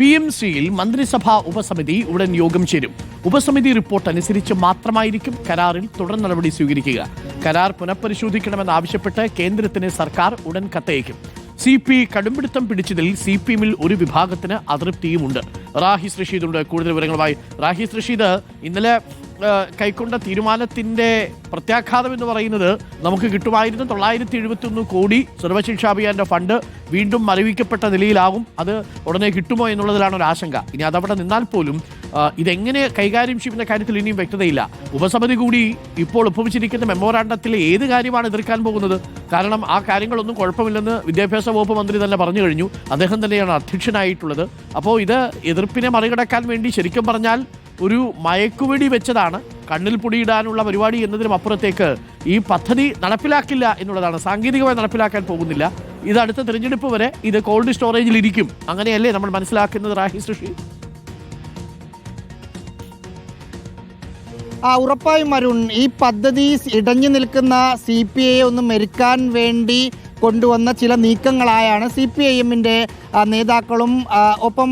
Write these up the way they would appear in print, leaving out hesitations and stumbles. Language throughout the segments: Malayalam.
PMCയിൽ മന്ത്രിസഭാ ഉപസമിതി ഉടൻ യോഗം ചേരും. ഉപസമിതി റിപ്പോർട്ട് അനുസരിച്ച് മാത്രമായിരിക്കും കരാറിൽ തുടർ നടപടി സ്വീകരിക്കുക. കരാർ പുനഃപരിശോധിക്കണമെന്നാവശ്യപ്പെട്ട് കേന്ദ്രത്തിന് സർക്കാർ ഉടൻ കത്തയക്കും. CP കടുംപിടുത്തം പിടിച്ചതിൽ CPM-ൽ ഒരു വിഭാഗത്തിന് അതൃപ്തിയുമുണ്ട്. റാഹിസ് റഷീദുണ്ട് കൂടുതൽ വിവരങ്ങളുമായി. റാഹിസ് റഷീദ്, ഇന്നലെ കൈക്കൊണ്ട തീരുമാനത്തിന്റെ പ്രത്യാഘാതം എന്ന് പറയുന്നത് നമുക്ക് കിട്ടുമായിരുന്നു 971 കോടി സർവശിക്ഷാ അഭിയാന്റെ ഫണ്ട് വീണ്ടും മരവിക്കപ്പെട്ട നിലയിലാകും. അത് ഉടനെ കിട്ടുമോ എന്നുള്ളതിലാണ് ഒരു ആശങ്ക. ഇനി അതവിടെ നിന്നാൽ പോലും ഇതെങ്ങനെ കൈകാര്യം ചെയ്യുന്ന കാര്യത്തിൽ ഇനിയും വ്യക്തതയില്ല. ഉപസമിതി കൂടി ഇപ്പോൾ ഒപ്പുവെച്ചിരിക്കുന്ന മെമ്മോറാണ്ടത്തിലെ ഏത് കാര്യമാണ് എതിർക്കാൻ പോകുന്നത്? കാരണം ആ കാര്യങ്ങളൊന്നും കുഴപ്പമില്ലെന്ന് വിദ്യാഭ്യാസ വകുപ്പ് മന്ത്രി തന്നെ പറഞ്ഞു കഴിഞ്ഞു. അദ്ദേഹം തന്നെയാണ് അധ്യക്ഷനായിട്ടുള്ളത്. അപ്പോൾ ഇത് എതിർപ്പിനെ മറികടക്കാൻ വേണ്ടി ശരിക്കും പറഞ്ഞാൽ ഒരു മയക്കുവെടി വെച്ചതാണ്, കണ്ണിൽ പൊടിയിടാനുള്ള പരിപാടി എന്നതിനും അപ്പുറത്തേക്ക് ഈ പദ്ധതി നടപ്പിലാക്കില്ല എന്നുള്ളതാണ്. സാങ്കേതികമായി നടപ്പിലാക്കാൻ പോകുന്നില്ല. ഇത് അടുത്ത തിരഞ്ഞെടുപ്പ് വരെ ഇത് കോൾഡ് സ്റ്റോറേജിൽ ഇരിക്കും. അങ്ങനെയല്ലേ നമ്മൾ മനസ്സിലാക്കുന്നത് റാഹിസ് റഷീദ്? ഉറപ്പായും അരുൺ, ഈ പദ്ധതി ഇടഞ്ഞു നിൽക്കുന്ന CPI ഒന്ന് മെരുക്കാൻ വേണ്ടി കൊണ്ടുവന്ന ചില നീക്കങ്ങളായാണ് CPIM-ന്റെ നേതാക്കളും ഒപ്പം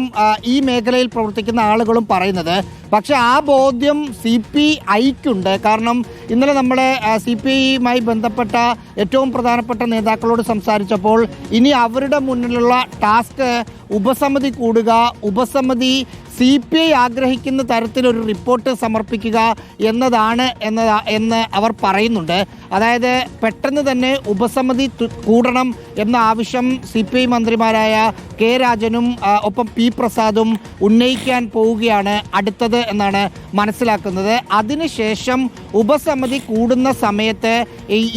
ഈ മേഖലയിൽ പ്രവർത്തിക്കുന്ന ആളുകളും പറയുന്നത്. പക്ഷെ ആ ബോധ്യം CPIക്കുണ്ട്. കാരണം ഇന്നലെ നമ്മുടെ CPI-യുമായി ബന്ധപ്പെട്ട ഏറ്റവും പ്രധാനപ്പെട്ട നേതാക്കളോട് സംസാരിച്ചപ്പോൾ ഇനി അവരുടെ മുന്നിലുള്ള ടാസ്ക് ഉപസമിതി കൂടുക, ഉപസമിതി CPI ആഗ്രഹിക്കുന്ന തരത്തിലൊരു റിപ്പോർട്ട് സമർപ്പിക്കുക എന്ന് അവർ പറയുന്നുണ്ട്. അതായത് പെട്ടെന്ന് തന്നെ ഉപസമിതി കൂടണം എന്ന ആവശ്യം CPI മന്ത്രിമാരായ K. രാജനും ഒപ്പം P. പ്രസാദും ഉന്നയിക്കാൻ പോവുകയാണ് അടുത്തത് എന്നാണ് മനസ്സിലാക്കുന്നത്. അതിനുശേഷം ഉപസമിതി കൂടുന്ന സമയത്ത്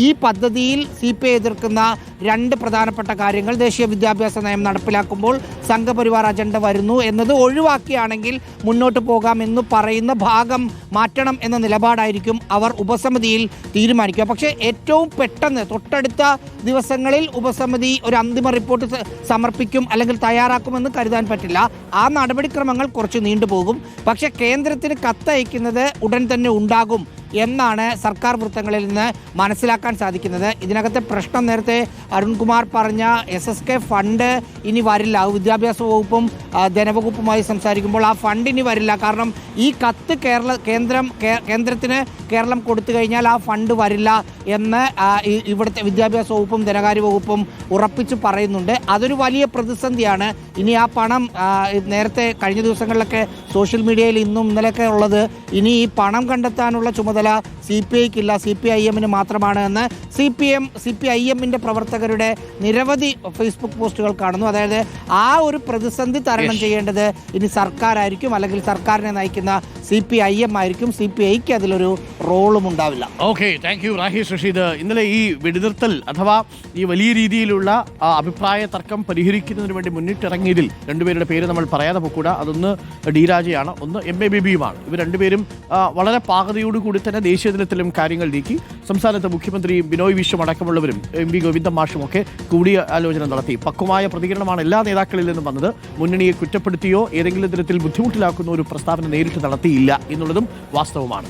ഈ പദ്ധതിയിൽ CPI എതിർക്കുന്ന രണ്ട് പ്രധാനപ്പെട്ട കാര്യങ്ങൾ, ദേശീയ വിദ്യാഭ്യാസ നയം നടപ്പിലാക്കുമ്പോൾ സംഘപരിവാർ അജണ്ട വരുന്നു എന്നത് ഒഴിവാക്കിയാണെങ്കിൽ മുന്നോട്ട് പോകാമെന്ന് പറയുന്ന ഭാഗം മാറ്റണം എന്ന നിലപാടായിരിക്കും അവർ ഉപസമിതിയിൽ തീരുമാനിക്കുക. പക്ഷേ ഏറ്റവും പെട്ടെന്ന് തൊട്ടടുത്ത ദിവസങ്ങളിൽ ഉപസമിതി ഒരു അന്തിമ റിപ്പോർട്ട് സമർപ്പിക്കും അല്ലെങ്കിൽ തയ്യാറാക്കുമെന്ന് കരുതാൻ പറ്റില്ല. ആ നടപടിക്രമങ്ങൾ കുറച്ച് നീണ്ടുപോകും. പക്ഷേ കേന്ദ്രത്തിന് കത്തയക്കുന്നത് ഉടൻ തന്നെ ഉണ്ടാകും എന്നാണ് സർക്കാർ വൃത്തങ്ങളിൽ നിന്ന് മനസ്സിലാക്കാൻ സാധിക്കുന്നത്. ഇതിനകത്തെ പ്രശ്നം നേരത്തെ അരുൺകുമാർ പറഞ്ഞ SSK ഫണ്ട് ഇനി വരില്ല. വിദ്യാഭ്യാസ വകുപ്പും ധനവകുപ്പുമായി സംസാരിക്കുമ്പോൾ ആ ഫണ്ട് ഇനി വരില്ല. കാരണം ഈ കത്ത് കേന്ദ്രത്തിന് കേരളം കൊടുത്തു കഴിഞ്ഞാൽ ആ ഫണ്ട് വരില്ല എന്ന് ഇവിടുത്തെ വിദ്യാഭ്യാസ വകുപ്പും ധനകാര്യ വകുപ്പും ഉറപ്പിച്ച് പറയുന്നുണ്ട്. അതൊരു വലിയ പ്രതിസന്ധിയാണ്. ഇനി ആ പണം നേരത്തെ കഴിഞ്ഞ ദിവസങ്ങളിലൊക്കെ സോഷ്യൽ മീഡിയയിൽ ഇന്നും ഇന്നലെയൊക്കെ ഉള്ളത് ഇനി ഈ പണം കണ്ടെത്താനുള്ള ചുമതല CPIക്കില്ല, CPIM-ന് മാത്രമാണ് എന്ന് CPIM-ന്റെ പ്രവർത്തകരുടെ നിരവധി ഫേസ്ബുക്ക് പോസ്റ്റുകൾ കാണുന്നു. അതായത് ആ ഒരു പ്രതിസന്ധി തരണം ചെയ്യേണ്ടത് ഇനി സർക്കാരായിരിക്കും, അല്ലെങ്കിൽ സർക്കാരിനെ നയിക്കുന്ന CPIM ആയിരിക്കും. CPIക്ക് അതിലൊരു റോളും ഉണ്ടാവില്ല. Okay, thank you Rahis Rasheed. ഇന്നലെ ഈ വെടിനിർത്തൽ അഥവാ ഈ വലിയ രീതിയിലുള്ള അഭിപ്രായ തർക്കം പരിഹരിക്കുന്നതിന് വേണ്ടി മുന്നിട്ടിറങ്ങിയതിൽ രണ്ടുപേരുടെ പേര് നമ്മൾ പറയാതെ പോകൂടാ. അതൊന്ന് D. രാജയാണ്, ഒന്ന് MA ബേബിയുമാണ്. ഇവർ രണ്ടുപേരും വളരെ പാകതയോടുകൂടി തന്നെ ദേശീയ തലത്തിലും കാര്യങ്ങൾ നീക്കി. സംസ്ഥാനത്ത് മുഖ്യമന്ത്രിയും ബിനോയ് വിശ്വം അടക്കമുള്ളവരും MV ഗോവിന്ദൻ മാഷും ഒക്കെ കൂടിയാലോചന നടത്തി. പക്വമായ പ്രതികരണമാണ് എല്ലാ നേതാക്കളിൽ നിന്നും വന്നത്. മുന്നണിയെ കുറ്റപ്പെടുത്തിയോ ഏതെങ്കിലും തരത്തിൽ ബുദ്ധിമുട്ടിലാക്കുന്ന ഒരു പ്രസ്താവന നേരിട്ട് നടത്തിയില്ല എന്നുള്ളതും വാസ്തവമാണ്.